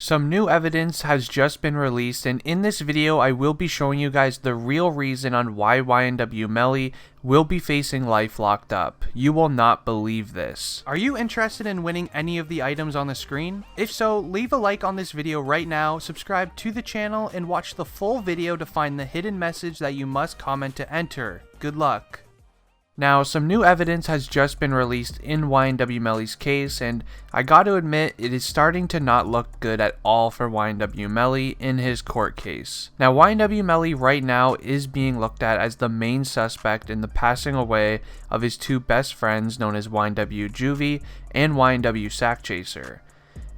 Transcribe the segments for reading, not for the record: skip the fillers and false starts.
Some new evidence has just been released, and in this video I will be showing you guys the real reason on why YNW Melly will be facing life locked up. You will not believe this. Are you interested in winning any of the items on the screen? If so, leave a like on this video right now, subscribe to the channel, and watch the full video to find the hidden message that you must comment to enter. Good luck. Now, some new evidence has just been released in YNW Melly's case, and I gotta admit, it is starting to not look good at all for YNW Melly in his court case. Now, YNW Melly right now is being looked at as the main suspect in the passing away of his two best friends known as YNW Juvy and YNW Sakchaser.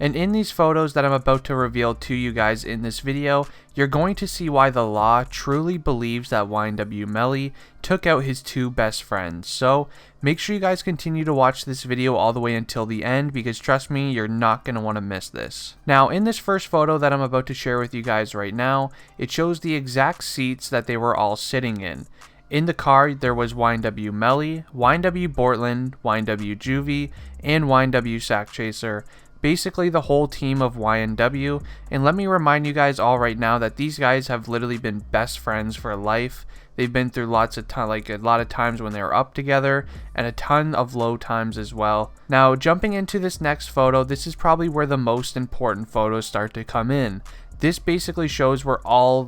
And in these photos that I'm about to reveal to you guys in this video, you're going to see why the law truly believes that YNW Melly took out his two best friends. So make sure you guys continue to watch this video all the way until the end, because trust me, you're not going to want to miss this. Now, in this first photo that I'm about to share with you guys right now, it shows the exact seats that they were all sitting in. In the car, there was YNW Melly, YNW Bortland, YNW Juvy, and YNW Sakchaser. Basically the whole team of YNW, and let me remind you guys all right now that these guys have literally been best friends for life. They've been through a lot of times when they were up together, and a ton of low times as well. Now, jumping into this next photo, this is probably where the most important photos start to come in. This basically shows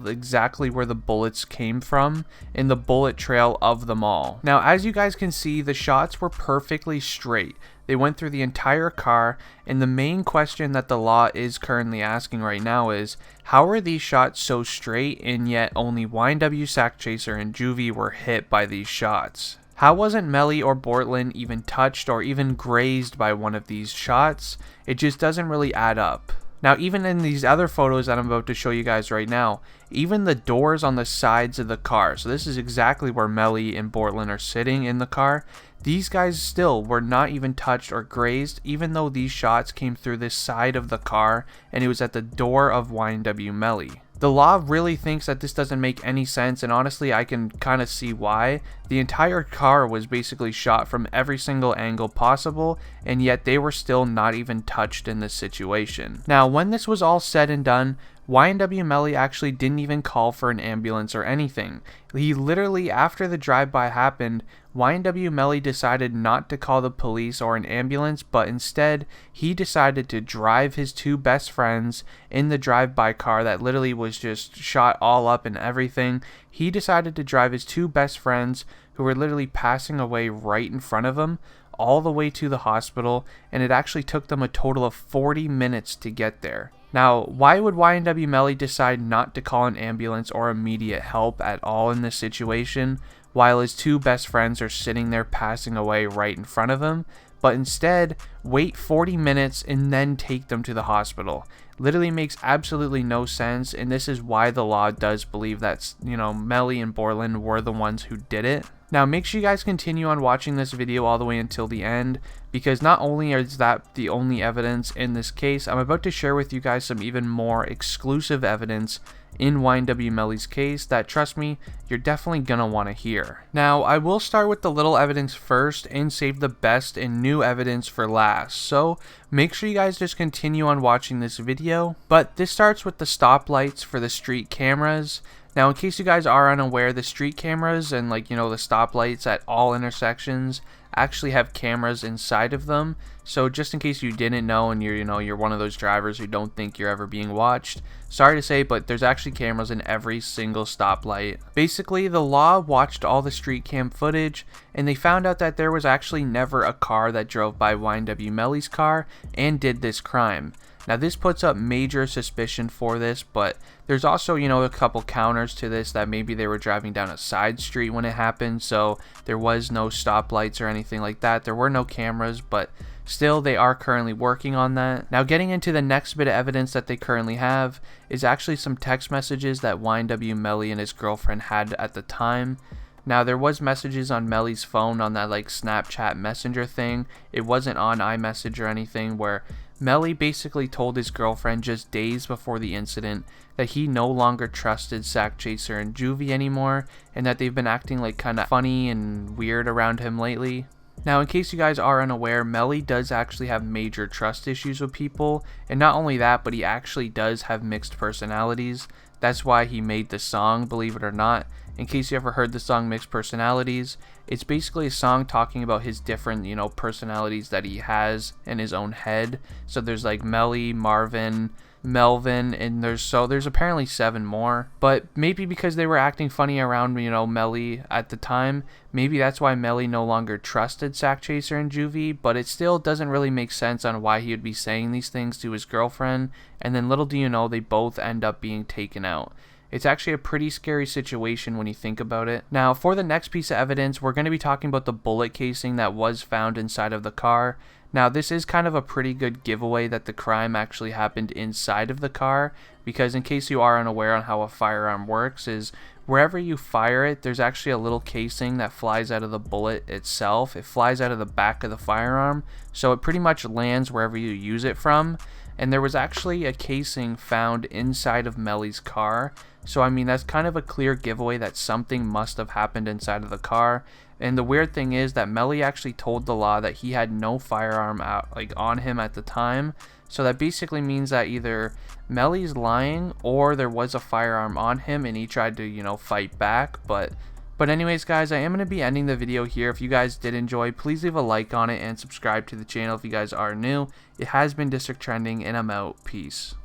exactly where the bullets came from in the bullet trail of them all. Now, as you guys can see, the shots were perfectly straight. They went through the entire car, and the main question that the law is currently asking right now is, how are these shots so straight and yet only YNW Sakchaser and Juvy were hit by these shots? How wasn't Melly or Bortland even touched or even grazed by one of these shots? It just doesn't really add up. Now, even in these other photos that I'm about to show you guys right now, even the doors on the sides of the car, so this is exactly where Melly and Bortland are sitting in the car, these guys still were not even touched or grazed, even though these shots came through this side of the car and it was at the door of YNW Melly. The law really thinks that this doesn't make any sense, and honestly I can kind of see why. The entire car was basically shot from every single angle possible, and yet they were still not even touched in this situation. Now, when this was all said and done, YNW Melly actually didn't even call for an ambulance or anything. He literally, after the drive-by happened, YNW Melly decided not to call the police or an ambulance, but instead he decided to drive his two best friends in the drive-by car that literally was just shot all up and everything. He decided to drive his two best friends, who were literally passing away right in front of him, all the way to the hospital, and it actually took them a total of 40 minutes to get there. Now, why would YNW Melly decide not to call an ambulance or immediate help at all in this situation, while his two best friends are sitting there passing away right in front of him, but instead wait 40 minutes and then take them to the hospital? Literally makes absolutely no sense, and this is why the law does believe that, Melly and Bortland were the ones who did it. Now, make sure you guys continue on watching this video all the way until the end, because not only is that the only evidence in this case, I'm about to share with you guys some even more exclusive evidence in YNW Melly's case that, trust me, you're definitely gonna want to hear. Now, I will start with the little evidence first and save the best and new evidence for last, so make sure you guys just continue on watching this video. But this starts with the stoplights for the street cameras. Now, in case you guys are unaware, the street cameras and the stoplights at all intersections actually have cameras inside of them. So just in case you didn't know and you're one of those drivers who don't think you're ever being watched, sorry to say, but there's actually cameras in every single stoplight. Basically, the law watched all the street cam footage, and they found out that there was actually never a car that drove by YNW Melly's car and did this crime. Now, this puts up major suspicion for this, but there's also, a couple counters to this, that maybe they were driving down a side street when it happened, so there was no stoplights or anything like that. There were no cameras, but still, they are currently working on that. Now, getting into the next bit of evidence that they currently have is actually some text messages that YNW Melly and his girlfriend had at the time. Now, there was messages on Melly's phone on that Snapchat messenger thing. It wasn't on iMessage or anything, where Melly basically told his girlfriend just days before the incident that he no longer trusted Sakchaser and Juvy anymore, and that they've been acting kind of funny and weird around him lately. Now, in case you guys are unaware, Melly does actually have major trust issues with people, and not only that, but he actually does have mixed personalities. That's why he made the song, believe it or not. In case you ever heard the song Mixed Personalities, it's basically a song talking about his different, personalities that he has in his own head. So there's like Melly, Marvin, Melvin, and there's apparently 7 more. But maybe because they were acting funny around, Melly at the time, maybe that's why Melly no longer trusted Sakchaser and Juvy, but it still doesn't really make sense on why he would be saying these things to his girlfriend, and then little do you know, they both end up being taken out. It's actually a pretty scary situation when you think about it. Now, for the next piece of evidence, we're going to be talking about the bullet casing that was found inside of the car. Now, this is kind of a pretty good giveaway that the crime actually happened inside of the car, because in case you are unaware on how a firearm works, is wherever you fire it, there's actually a little casing that flies out of the bullet itself. It flies out of the back of the firearm, so it pretty much lands wherever you use it from. And there was actually a casing found inside of Melly's car. So I mean, that's kind of a clear giveaway that something must have happened inside of the car. And the weird thing is that Melly actually told the law that he had no firearm on him at the time. So that basically means that either Melly's lying or there was a firearm on him and he tried to, fight back. But anyways, guys, I am going to be ending the video here. If you guys did enjoy, please leave a like on it and subscribe to the channel if you guys are new. It has been District Trending, and I'm out. Peace.